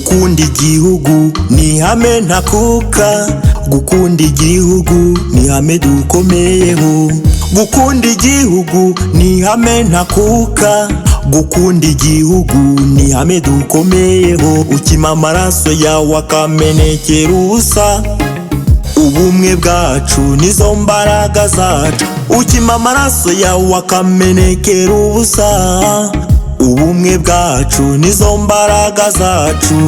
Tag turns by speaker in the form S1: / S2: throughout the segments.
S1: gukunda igihugu ni ihame ntakuka, gukunda igihugu ni ihame dukomeyeho. Gukunda igihugu ni ihame ntakuka, gukunda igihugu ni ihame dukomeyeho. Ukima amaraso yawe akamenekera ubusa, ubumwe bwacu nizo mbaraga zacu. Ukima amaraso yawe akamenekera ubusa, ubumwe bwacu nizo mbaraga zacu.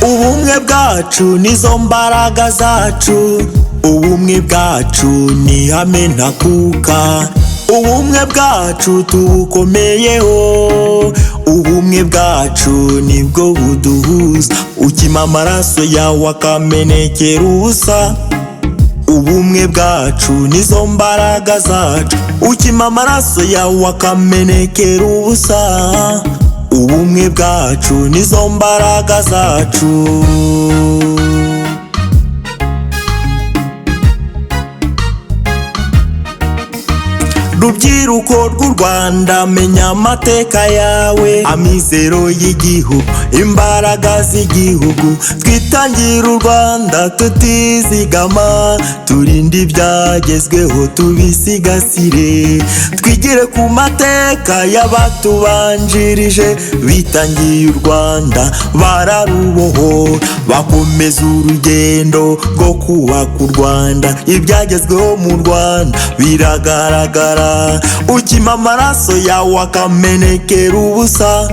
S1: Ubumwe bwacu nizo mbaraga zacu, ubumwe bwacu ni ihame ntakuka, ubumwe bwacu tubukomeyeho, ubumwe bwacu nibwo buduhuza. Ukima amaraso yawe akamenekera ubusa, ubumwe bwacu nizo mbaraga zacu. Ukima amaraso yawe akamenekera ubusa, ubumwe bwacu nizo mbaraga zacu. Rubyiruko rw'u Rwanda menya amateka yawe, amizero y'igihugu, imbaraga z'igihugu. Twitangira u Rwanda tutizigama, turinde ibyagezweho tubisigasire. Twigire ku mateka y'abatubanjirije, bitangiye u Rwanda bararubohora, bakomeza urugendo rwo kubaka u Rwanda. Ibyagezweho mu Rwanda biragaragara. Ukima amaraso yawe akamenekera ubusa,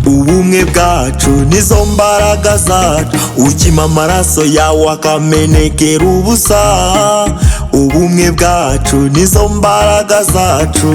S1: ubumwe bwacu nizo mbaraga zacu. Ukima amaraso yawe akamenekera ubusa, ubumwe bwacu nizo mbaraga zacu.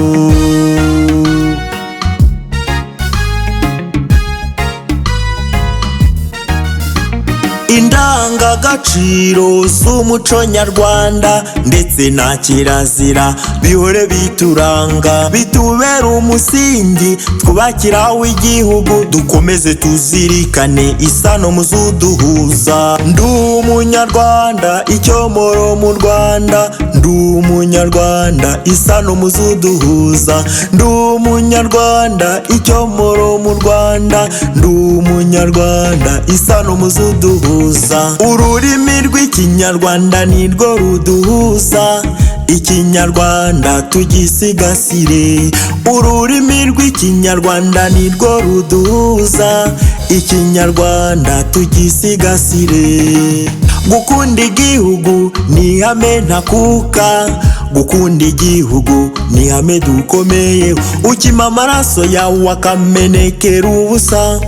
S1: Indangagaciro z'umuco nyarwanda ndetse na kirazira bihore bituranga, bitubera umusingi twubakira w'igihugu. Dukomeze tuzirikane isano muzuduhuza. Ndi umunyarwanda icyomoro mu Rwanda, ndi umunyarwanda isano muzuduhuza. Ndi umunyarwanda icyomoro mu Rwanda, ndi umunyarwanda isano muzuduhuza. Ururimi rw'ikinyarwanda nirwo ruduhuza, ikinyarwanda tugisigasire. Ururimi rw'ikinyarwanda nirwo ruduhuza, ikinyarwanda tugisigasire. Gukunda igihugu ni ihame ntakuka, gukunda igihugu ni ihame dukomeyeho. Ukima amaraso yawe akamenekera ubusa,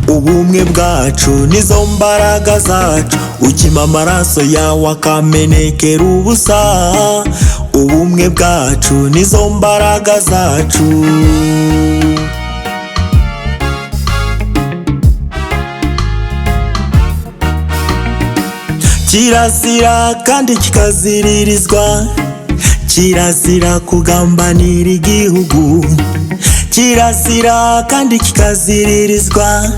S1: ubumwe bwacu nizo mbaraga zacu. Ukima amaraso yawe akamenekera ubusa, ubumwe bwacu nizo mbaraga zacu. Kirazira kandi kikaziririzwa, kirazira kugambanira igihugu. Kirazira kandi kikaziririzwa,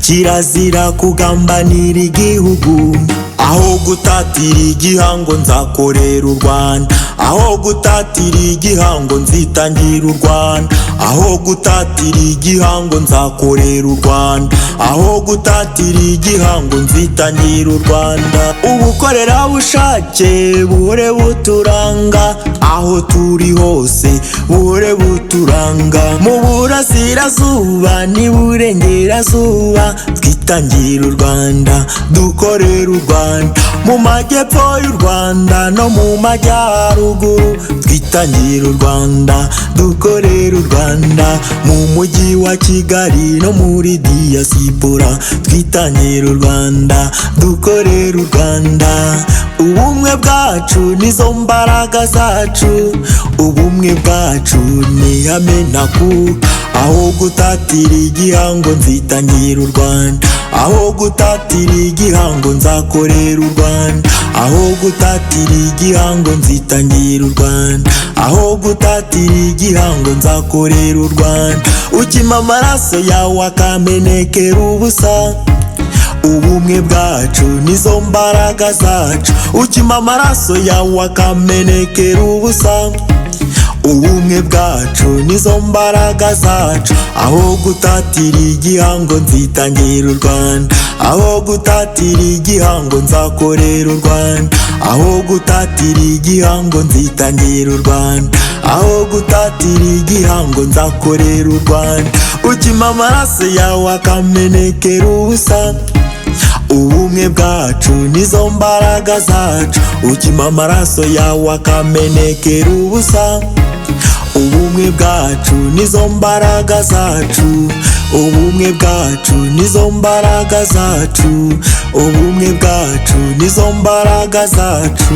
S1: kirazira kugambanira igihugu. Aho gutatira igihango nzakorera u Rwanda, aho gutatira igihango nzitangira u Rwanda, aho gutatira igihango nzakorera u Rwanda, aho gutatira igihango nzitangira u Rwanda. Ubukorerabushake buhore buturanga, aho turi hose buhore buturanga. Mu burasirazuba n'iburengerazuba twitangira u Rwanda, dukorera u Rwanda. Mu majyepfo y'u Rwanda no mu majyaruguru twitangira u Rwanda, dukorera u Rwanda. Mu mujyi wa Kigali no muri diaspora twitangira u Rwanda, dukorera u Rwanda. Ubumwe bwacu nizo mbaraga zacu, ubumwe bwacu ni ihame ntakuka. Aho gutatira igihango nzitangira u Rwanda, aho gutatira igihango nzakorera u Rwanda, aho gutatira igihango nzitangira u Rwanda, aho gutatira igihango nzakorera u Rwanda. Ukima amaraso yawe akamenekera ubusa, ubumwe bwacu nizo mbaraga zacu, ukima amaraso yawe akamenekera ubusa. Ubumwe bwacu nizo mbaraga zacu, aho gutatira igihango nzitangira u Rwanda, aho gutatira igihango nzakorera u Rwanda, aho gutatira igihango nzitangira u Rwanda, aho gutatira igihango nzakorera u Rwanda, ukima amaraso yawe akamenekera ubusa. Ubumwe bwacu nizo mbaraga zacu, ukima amaraso yawe akamenekera ubusa. Ubumwe bwacu nizo mbaraga zacu, ubumwe bwacu nizo mbaraga zacu, ubumwe bwacu nizo mbaraga zacu.